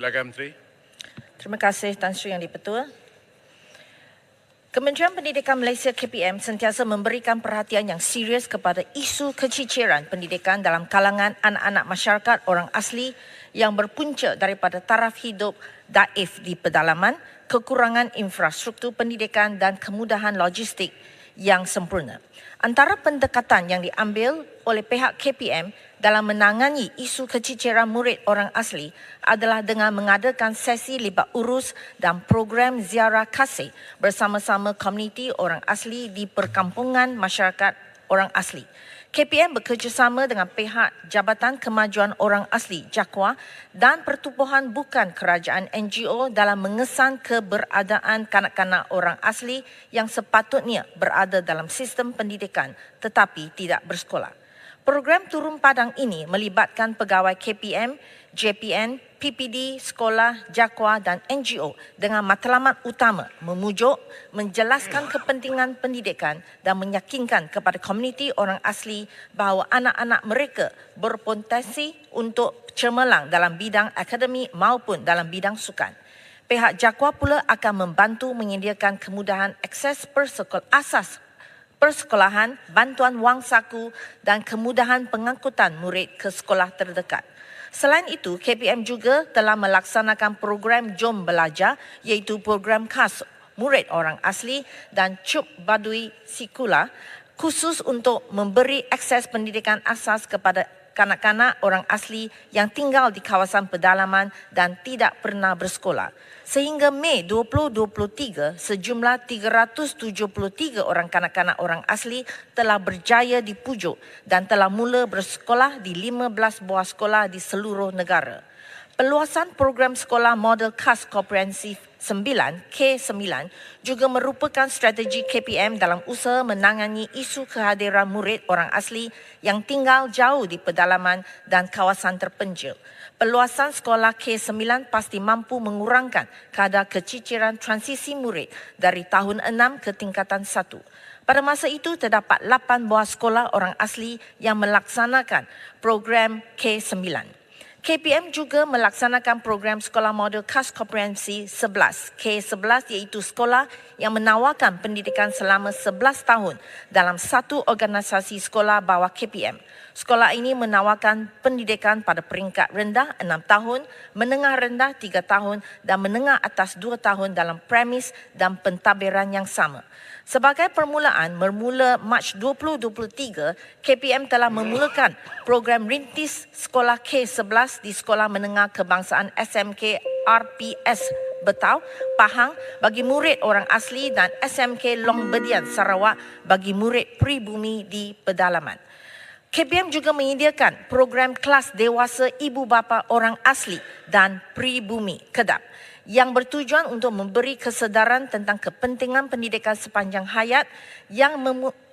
Silakan Menteri. Terima kasih Tan Sri Yang di-Pertua. Kementerian Pendidikan Malaysia KPM sentiasa memberikan perhatian yang serius kepada isu keciciran pendidikan dalam kalangan anak-anak masyarakat orang asli yang berpunca daripada taraf hidup daif di pedalaman, kekurangan infrastruktur pendidikan dan kemudahan logistik yang sempurna. Antara pendekatan yang diambil oleh pihak KPM dalam menangani isu keciciran murid orang asli adalah dengan mengadakan sesi libat urus dan program ziarah kasih bersama-sama komuniti orang asli di perkampungan masyarakat orang asli. KPM bekerjasama dengan pihak Jabatan Kemajuan Orang Asli JAKWA dan pertubuhan bukan kerajaan NGO dalam mengesan keberadaan kanak-kanak orang asli yang sepatutnya berada dalam sistem pendidikan tetapi tidak bersekolah. Program turun padang ini melibatkan pegawai KPM, JPN, PPD, sekolah, JAKWA dan NGO dengan matlamat utama memujuk, menjelaskan kepentingan pendidikan dan meyakinkan kepada komuniti orang asli bahawa anak-anak mereka berpotensi untuk cemerlang dalam bidang akademik maupun dalam bidang sukan. Pihak JAKWA pula akan membantu menyediakan kemudahan akses persekolahan, bantuan wang saku dan kemudahan pengangkutan murid ke sekolah terdekat. Selain itu, KPM juga telah melaksanakan program Jom Belajar iaitu program khas murid orang asli dan Cup Badui Sikula khusus untuk memberi akses pendidikan asas kepada kanak-kanak orang asli yang tinggal di kawasan pedalaman dan tidak pernah bersekolah. Sehingga Mei 2023, sejumlah 373 orang kanak-kanak orang asli telah berjaya dipujuk dan telah mula bersekolah di 15 buah sekolah di seluruh negara. Peluasan program sekolah model khas komprehensif 9, K9 juga merupakan strategi KPM dalam usaha menangani isu kehadiran murid orang asli yang tinggal jauh di pedalaman dan kawasan terpencil. Peluasan sekolah K9 pasti mampu mengurangkan kadar keciciran transisi murid dari tahun 6 ke tingkatan 1. Pada masa itu terdapat 8 buah sekolah orang asli yang melaksanakan program K9. KPM juga melaksanakan program sekolah model khas komprehensi 11, K11 iaitu sekolah yang menawarkan pendidikan selama 11 tahun dalam satu organisasi sekolah bawah KPM. Sekolah ini menawarkan pendidikan pada peringkat rendah 6 tahun, menengah rendah 3 tahun dan menengah atas 2 tahun dalam premis dan pentadbiran yang sama. Sebagai permulaan, bermula Mac 2023, KPM telah memulakan program rintis sekolah K11 di Sekolah Menengah Kebangsaan SMK RPS Betau, Pahang bagi murid orang asli dan SMK Long Bedian, Sarawak bagi murid pribumi di pedalaman. KPM juga menyediakan program kelas dewasa ibu bapa orang asli dan pribumi Kedah yang bertujuan untuk memberi kesedaran tentang kepentingan pendidikan sepanjang hayat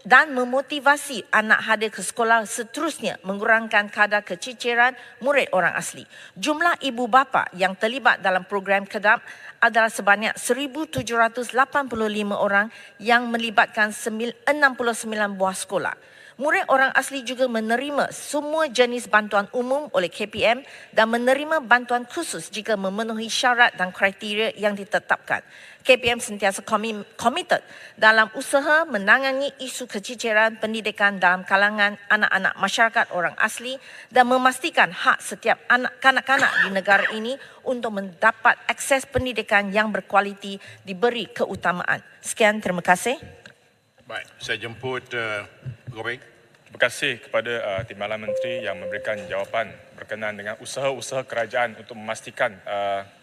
dan memotivasi anak hadir ke sekolah, seterusnya mengurangkan kadar keciciran murid orang asli. Jumlah ibu bapa yang terlibat dalam program Kedah adalah sebanyak 1,785 orang yang melibatkan 69 buah sekolah. Murid orang asli juga menerima semua jenis bantuan umum oleh KPM dan menerima bantuan khusus jika memenuhi syarat dan kriteria yang ditetapkan. KPM sentiasa komited dalam usaha menangani isu keciciran pendidikan dalam kalangan anak-anak masyarakat orang asli dan memastikan hak setiap kanak-kanak di negara ini untuk mendapat akses pendidikan yang berkualiti diberi keutamaan. Sekian, terima kasih. Baik, saya jemput Goreng. Terima kasih kepada Timbalan Menteri yang memberikan jawapan berkenaan dengan usaha-usaha kerajaan untuk memastikan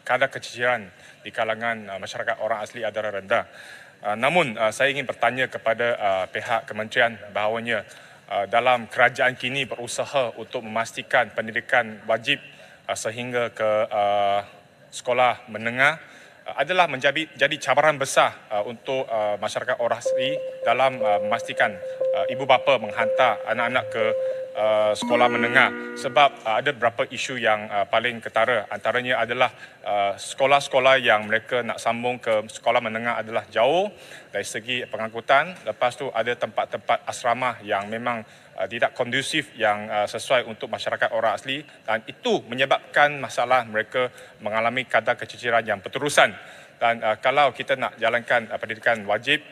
kadar keciciran di kalangan masyarakat orang asli adalah rendah. Namun saya ingin bertanya kepada pihak kementerian bahawanya dalam kerajaan kini berusaha untuk memastikan pendidikan wajib sehingga ke sekolah menengah adalah jadi cabaran besar untuk masyarakat orang asli dalam memastikan ibu bapa menghantar anak-anak ke sekolah menengah sebab ada beberapa isu yang paling ketara, antaranya adalah sekolah-sekolah yang mereka nak sambung ke sekolah menengah adalah jauh dari segi pengangkutan. Lepas tu ada tempat-tempat asrama yang memang tidak kondusif yang sesuai untuk masyarakat orang asli, dan itu menyebabkan masalah mereka mengalami kadar keciciran yang berterusan. Dan kalau kita nak jalankan pendidikan wajib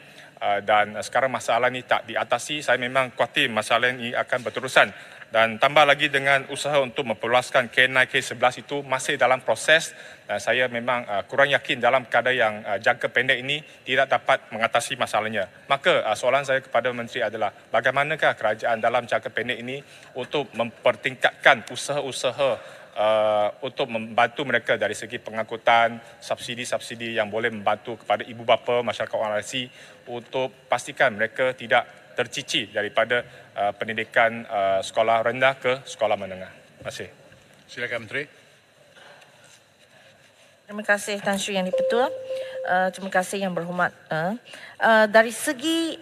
dan sekarang masalah ini tak diatasi, saya memang khawatir masalah ini akan berterusan. Dan tambah lagi dengan usaha untuk memperluaskan K9, K11 itu masih dalam proses, dan saya memang kurang yakin dalam keadaan yang jangka pendek ini tidak dapat mengatasi masalahnya. Maka soalan saya kepada Menteri adalah bagaimanakah kerajaan dalam jangka pendek ini untuk mempertingkatkan usaha-usaha untuk membantu mereka dari segi pengangkutan, subsidi-subsidi yang boleh membantu kepada ibu bapa, masyarakat orang asli untuk pastikan mereka tidak tercicir daripada pendidikan sekolah rendah ke sekolah menengah. Terima kasih. Silakan Menteri. Terima kasih Tan Sri Yang di-Pertua. Terima kasih Yang Berhormat. Dari segi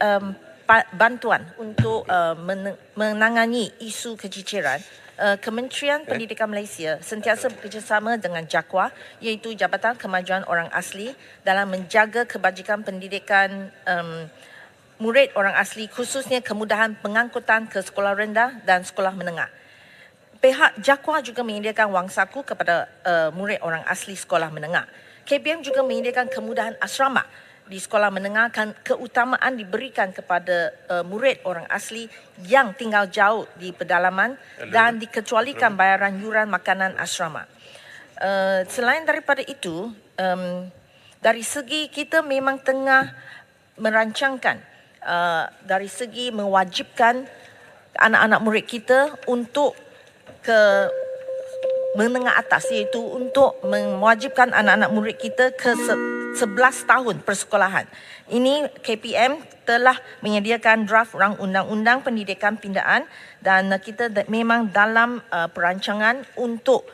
bantuan untuk menangani isu keciciran, Kementerian Pendidikan Malaysia sentiasa bekerjasama dengan JAKWA, iaitu Jabatan Kemajuan Orang Asli, dalam menjaga kebajikan pendidikan murid orang asli, khususnya kemudahan pengangkutan ke sekolah rendah dan sekolah menengah. Pihak JAKWA juga menyediakan wang saku kepada murid orang asli sekolah menengah. KPM juga menyediakan kemudahan asrama di sekolah menengah, keutamaan diberikan kepada murid orang asli yang tinggal jauh di pedalaman dan dikecualikan bayaran yuran makanan asrama. Selain daripada itu, dari segi kita memang tengah merancangkan dari segi mewajibkan anak-anak murid kita untuk ke menengah atas, iaitu untuk mewajibkan anak-anak murid kita ke 11 tahun persekolahan. Ini KPM telah menyediakan draft rang undang-undang pendidikan pindaan, dan kita memang dalam perancangan untuk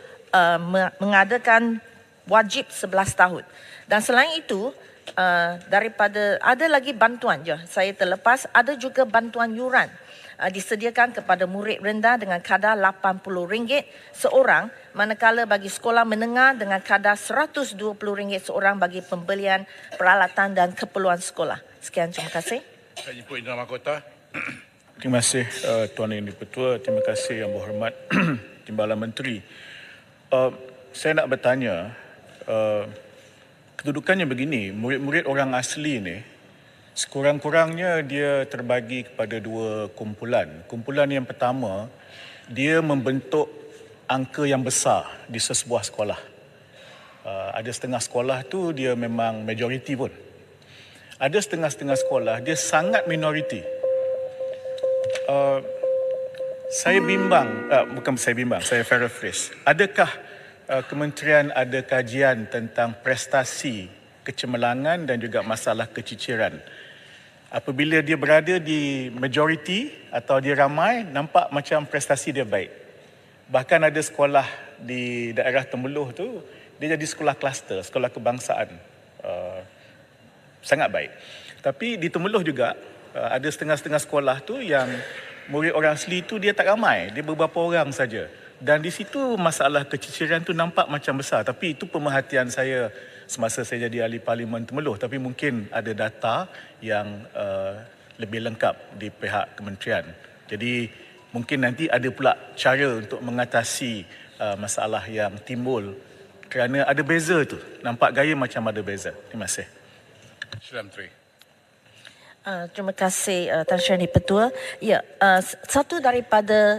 mengadakan wajib 11 tahun. Dan selain itu, daripada ada lagi bantuan je, saya terlepas, ada juga bantuan yuran disediakan kepada murid rendah dengan kadar RM80 seorang, manakala bagi sekolah menengah dengan kadar RM120 seorang bagi pembelian peralatan dan keperluan sekolah. Sekian, terima kasih. Saya jemput Indra Mahkota. Terima kasih Tuan Yang di-Pertua. Terima kasih Yang Berhormat Timbalan Menteri. Saya nak bertanya, kedudukannya begini, murid-murid orang asli ni sekurang-kurangnya dia terbagi kepada dua kumpulan. Kumpulan yang pertama, dia membentuk angka yang besar di sesebuah sekolah. Ada setengah sekolah tu dia memang majoriti pun. Ada setengah-setengah sekolah dia sangat minoriti. Saya paraphrase. Adakah kementerian ada kajian tentang prestasi kecemerlangan dan juga masalah keciciran? Apabila dia berada di majoriti atau dia ramai, nampak macam prestasi dia baik. Bahkan ada sekolah di daerah Temeloh tu, dia jadi sekolah kluster, sekolah kebangsaan. Sangat baik. Tapi di Temeloh juga, ada setengah-setengah sekolah tu yang murid orang asli tu dia tak ramai, dia beberapa orang saja. Dan di situ masalah keciciran tu nampak macam besar. Tapi itu pemerhatian saya semasa saya jadi ahli Parlimen Temeloh, tapi mungkin ada data yang lebih lengkap di pihak kementerian. Jadi mungkin nanti ada pula cara untuk mengatasi masalah yang timbul kerana ada beza tu. Nampak gaya macam ada beza. Terima kasih. Sila Menteri. Terima kasih Tan Sri di-Pertua. Ya, satu daripada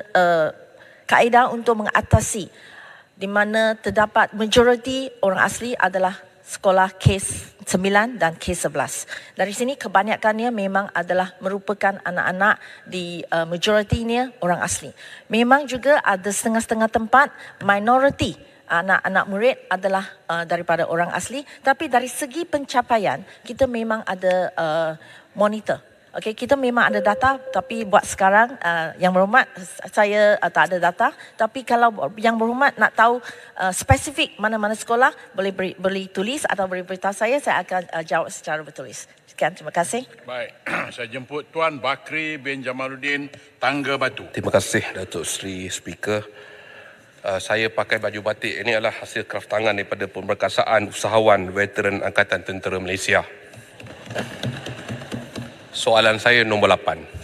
kaedah untuk mengatasi di mana terdapat majoriti orang asli adalah sekolah Kes 9 dan Kes 11. Dari sini kebanyakannya memang adalah merupakan anak-anak di majoritinya orang asli. Memang juga ada setengah-setengah tempat minoriti anak-anak murid adalah daripada orang asli, tapi dari segi pencapaian kita memang ada monitor. Okey, kita memang ada data, tapi buat sekarang Yang Berhormat saya tak ada data, tapi kalau Yang Berhormat nak tahu spesifik mana-mana sekolah, boleh tulis atau boleh beritahu saya akan jawab secara bertulis. Sekian, terima kasih. Baik, saya jemput Tuan Bakri bin Jamaluddin Tangga Batu. Terima kasih Datuk Seri Speaker. Saya pakai baju batik ini adalah hasil kraft tangan daripada Pemberkasaan Usahawan Veteran Angkatan Tentera Malaysia. Soalan saya nombor 8.